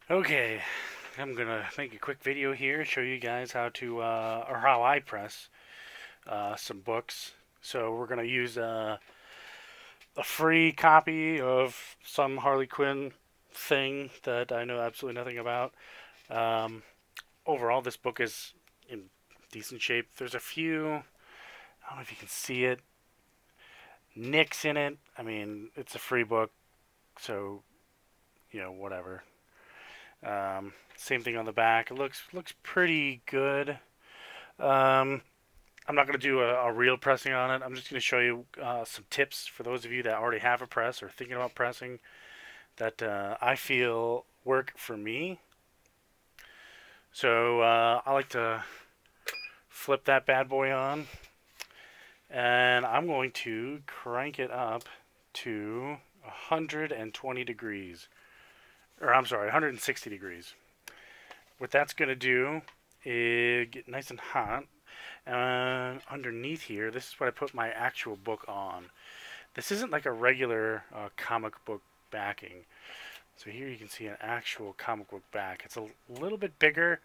Okay, I'm gonna make a quick video here, show you guys how to, or how I press some books. So we're gonna use a free copy of some Harley Quinn thing that I know absolutely nothing about. Um, Overall, this book is in decent shape. There's a few, I don't know if you can see it, nicks in it. I mean, it's a free book, so whatever. Same thing on the back. It looks pretty good. Um, I'm not going to do a real pressing on it. I'm just going to show you some tips for those of you that already have a press or thinking about pressing that I feel work for me. So I like to flip that bad boy on, and I'm going to crank it up to 120 degrees, or I'm sorry, 160 degrees. What that's going to do is get nice and hot. And underneath here, this is what I put my actual book on. This isn't like a regular comic book backing. So here you can see an actual comic book back. It's a little bit bigger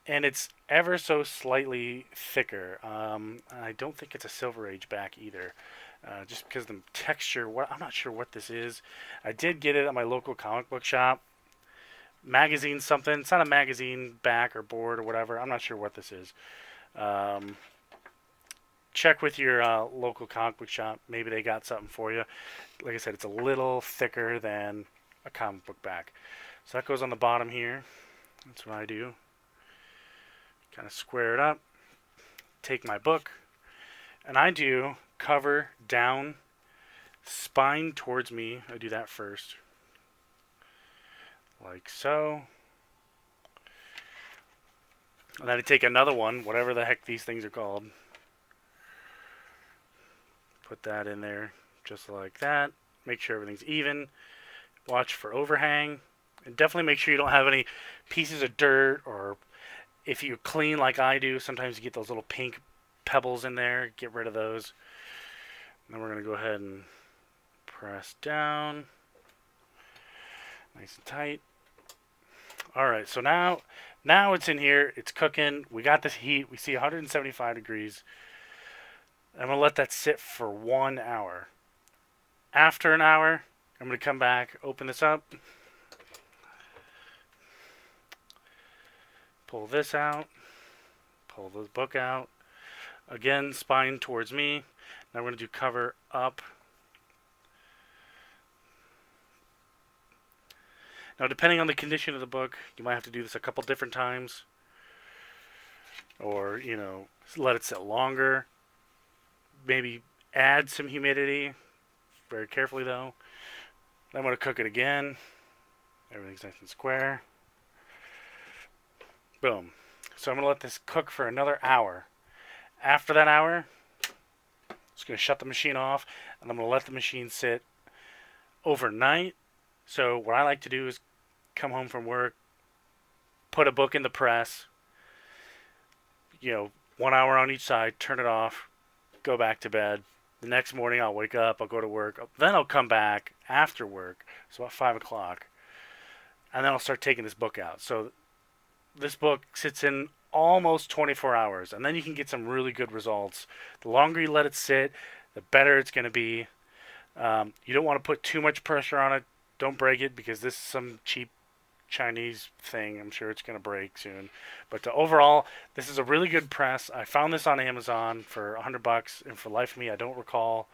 and it's ever so slightly thicker. I don't think it's a Silver Age back either. Just because the texture, I'm not sure what this is. I did get it at my local comic book shop. Magazine something. It's not a magazine back or board or whatever. I'm not sure what this is. Um, Check with your local comic book shop. Maybe they got something for you. Like I said, it's a little thicker than a comic book back. So that goes on the bottom here. That's what I do. Kind of square it up. Take my book, and I do cover down, spine towards me. I do that first, like so. And then I take another one, whatever the heck these things are called. Put that in there, just like that. Make sure everything's even. Watch for overhang. And definitely make sure you don't have any pieces of dirt, or if you clean like I do, sometimes you get those little pink pebbles in there. Get rid of those. And then we're going to go ahead and press down. Nice and tight. Alright, so now it's in here. It's cooking. We got this heat. We see 175 degrees. I'm going to let that sit for 1 hour. After an hour, I'm going to come back, open this up, pull this out, pull the book out. Again, spine towards me. Now we're going to do cover up. Now, depending on the condition of the book, you might have to do this a couple different times. Or, let it sit longer. Maybe add some humidity. Very carefully, though. Then I'm going to cook it again. Everything's nice and square. Boom. So I'm going to let this cook for another hour. After that hour, I'm just going to shut the machine off, and I'm going to let the machine sit overnight. So what I like to do is come home from work, put a book in the press, 1 hour on each side, turn it off, go back to bed. The next morning I'll wake up, I'll go to work, then I'll come back after work, so about 5 o'clock, and then I'll start taking this book out. So this book sits in almost 24 hours, and then you can get some really good results. The longer you let it sit, the better it's going to be. You don't want to put too much pressure on it. Don't break it, because this is some cheap Chinese thing. I'm sure it's going to break soon. But overall, this is a really good press. I found this on Amazon for $100, and for life of me, I don't recall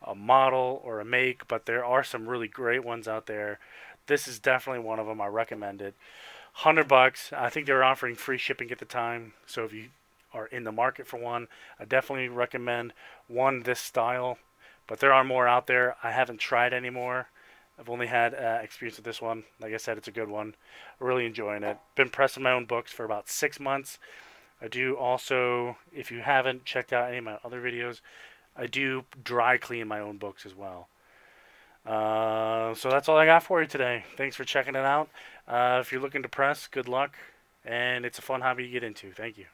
a model or a make, but there are some really great ones out there. This is definitely one of them. I recommend it. $100. I think they were offering free shipping at the time. So if you are in the market for one, I definitely recommend one this style. But there are more out there. I haven't tried any more. I've only had experience with this one. Like I said, it's a good one. Really enjoying it. Been pressing my own books for about 6 months. I do also, if you haven't checked out any of my other videos, I do dry clean my own books as well. So that's all I got for you today. Thanks for checking it out. If you're looking to press, good luck. And it's a fun hobby to get into. Thank you.